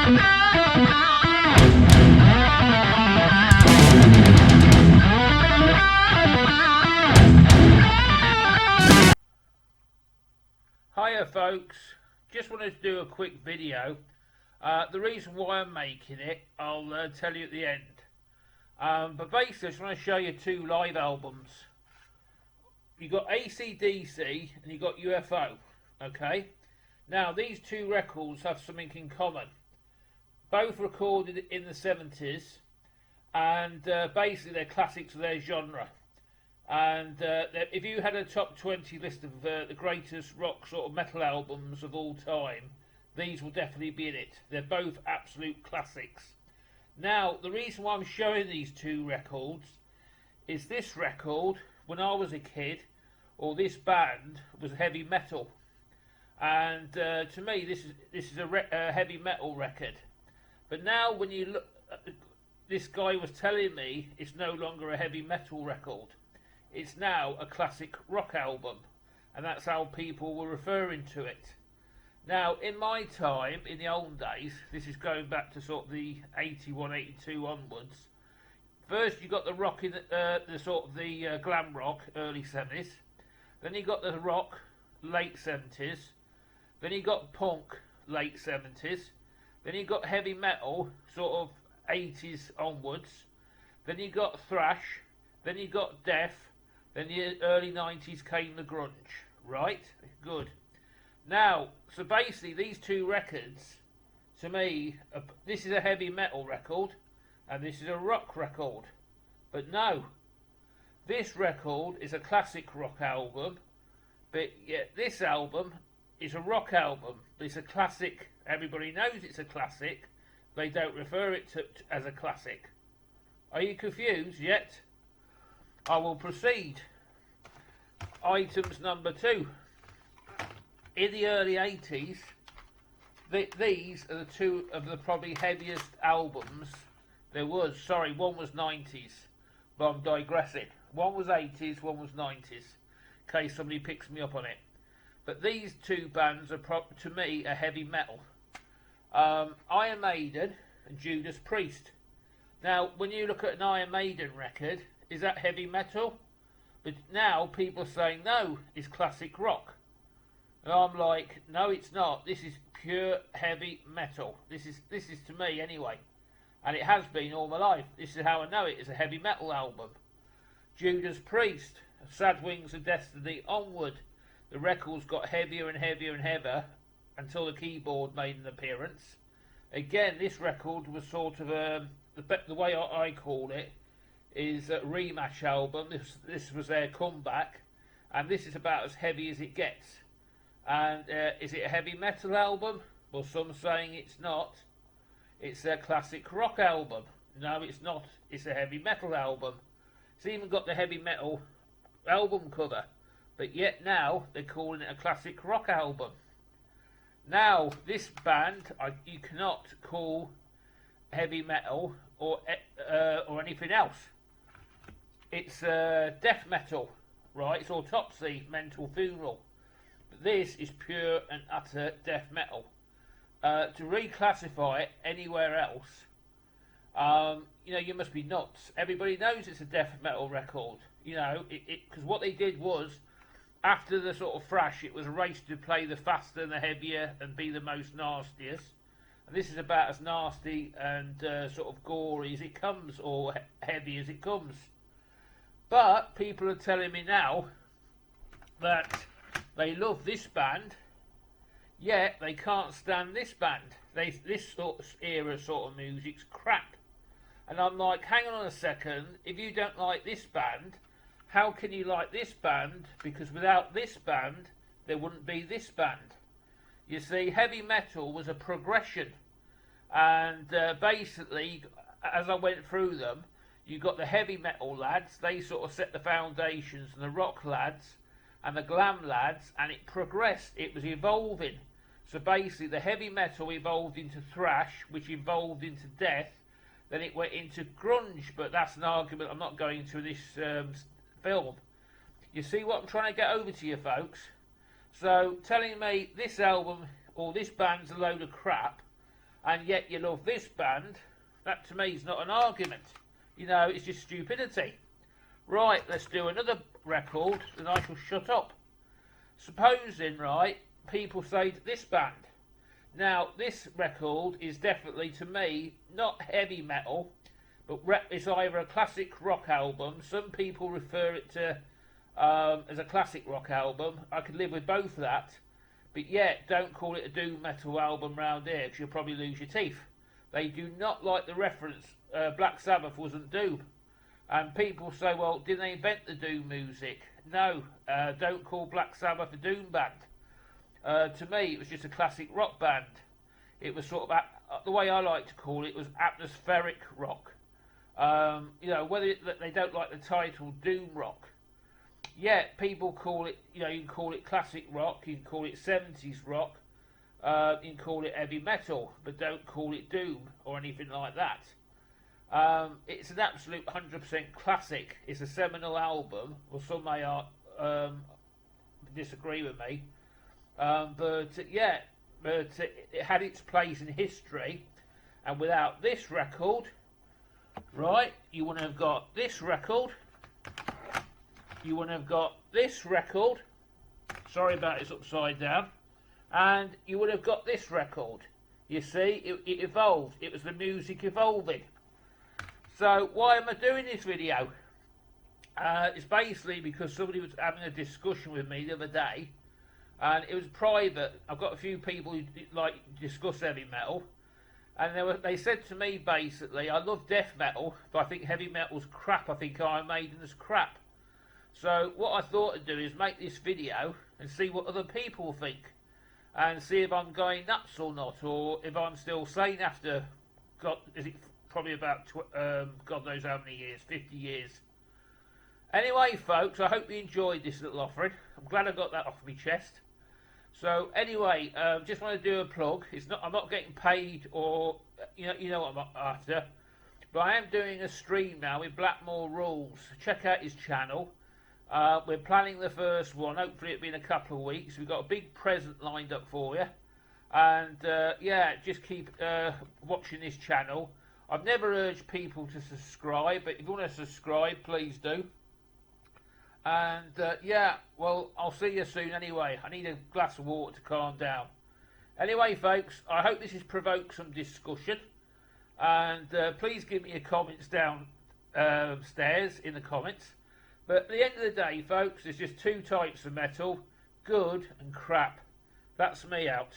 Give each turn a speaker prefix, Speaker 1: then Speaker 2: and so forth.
Speaker 1: Hiya folks, just wanted to do a quick video. The reason why I'm making it, I'll tell you at the end. But basically I just want to show you two live albums. You got AC/DC and you got UFO, okay? Now these two records have something in common. Both recorded in the 70s, and basically they're classics of their genre. And if you had a top 20 list of the greatest rock sort of metal albums of all time, these will definitely be in it. They're both absolute classics. Now, the reason why I'm showing these two records is this record, when I was a kid, or this band, was heavy metal. And to me, this is a heavy metal record. But now, when you look, this guy was telling me it's no longer a heavy metal record. It's now a classic rock album, and that's how people were referring to it. Now, in my time, in the old days, this is going back to sort of the 81, 82 onwards. First, you got the rock in the sort of the glam rock, early 70s. Then you got the rock, late 70s. Then you got punk, late 70s. Then you got heavy metal, sort of 80s onwards. Then you got thrash. Then you got death. Then the early 90s came the grunge, right? Good. Now, so basically these two records, to me, this is a heavy metal record, and this is a rock record. But no, this record is a classic rock album, but yet this album is a rock album. It's a classic, everybody knows it's a classic, they don't refer it to as a classic. Are you confused yet? I will proceed. Items number 2. In the early 80s, these are the two of the probably heaviest albums there was. Sorry, one was 90s, but I'm digressing. One was 80s, one was 90s, in case somebody picks me up on it. But these two bands are, to me, a heavy metal. Iron Maiden and Judas Priest. Now, when you look at an Iron Maiden record, is that heavy metal? But now people are saying, no, it's classic rock. And I'm like, no, it's not. This is pure heavy metal. This is to me anyway. And it has been all my life. This is how I know it. It's a heavy metal album. Judas Priest, Sad Wings of Destiny onward. The records got heavier and heavier and heavier until the keyboard made an appearance. Again, this record was sort of the way I call it is a rematch album. This was their comeback, and this is about as heavy as it gets. And is it a heavy metal album? Well, some saying it's not. It's a classic rock album. No, it's not. It's a heavy metal album. It's even got the heavy metal album cover, but yet now they're calling it a classic rock album. Now, this band, you cannot call heavy metal or anything else. It's death metal, right? It's Autopsy, Mental Funeral. But this is pure and utter death metal. To reclassify it anywhere else, you must be nuts. Everybody knows it's a death metal record, because what they did was, after the sort of thrash, it was a race to play the faster and the heavier and be the most nastiest. And this is about as nasty and sort of gory as it comes, or heavy as it comes. But people are telling me now that they love this band, yet they can't stand this band. This sort of era sort of music's crap. And I'm like, hang on a second, if you don't like this band, how can you like this band? Because without this band, there wouldn't be this band. You see, heavy metal was a progression. And basically, as I went through them, you got the heavy metal lads, they sort of set the foundations, and the rock lads, and the glam lads, and it progressed, it was evolving. So basically, the heavy metal evolved into thrash, which evolved into death, then it went into grunge, but that's an argument I'm not going into this film. You see what I'm trying to get over to you folks? So telling me this album or this band's a load of crap, and yet you love this band, that to me is not an argument. You know, it's just stupidity. Right, let's do another record, and I shall shut up. Supposing, right, people say to this band. Now, this record is definitely, to me, not heavy metal, but it's either a classic rock album. Some people refer it to as a classic rock album. I could live with both of that. But yet, don't call it a doom metal album round here, because you'll probably lose your teeth. They do not like the reference. Black Sabbath wasn't doom. And people say, well, didn't they invent the doom music? No, don't call Black Sabbath a doom band. To me, it was just a classic rock band. It was sort of, the way I like to call it, was atmospheric rock. You know, whether they don't like the title doom rock. Yet, people call it, you know, you can call it classic rock, you can call it 70s rock, you can call it heavy metal, but don't call it doom or anything like that. It's an absolute 100% classic. It's a seminal album. Well, some may disagree with me. But it had its place in history. And without this record, right, you wouldn't have got this record. You wouldn't have got this record. Sorry about it's upside down. And you would have got this record. You see, it evolved. It was the music evolving. So why am I doing this video? It's basically because somebody was having a discussion with me the other day, and it was private. I've got a few people who like discuss heavy metal, and they said to me basically, I love death metal, but I think heavy metal's crap. I think Iron Maiden's crap. So what I thought I'd do is make this video and see what other people think, and see if I'm going nuts or not, or if I'm still sane after, probably about, God knows how many years, 50 years. Anyway, folks, I hope you enjoyed this little offering. I'm glad I got that off my chest. So, anyway, just want to do a plug. I'm not getting paid, or, you know what I'm after. But I am doing a stream now with Blackmore Rules. Check out his channel. We're planning the first one. Hopefully it'll be in a couple of weeks. We've got a big present lined up for you. And, yeah, just keep watching this channel. I've never urged people to subscribe, but if you want to subscribe, please do. And, yeah, well, I'll see you soon anyway. I need a glass of water to calm down. Anyway, folks, I hope this has provoked some discussion. And please give me your comments downstairs in the comments. But at the end of the day, folks, there's just two types of metal, good and crap. That's me out.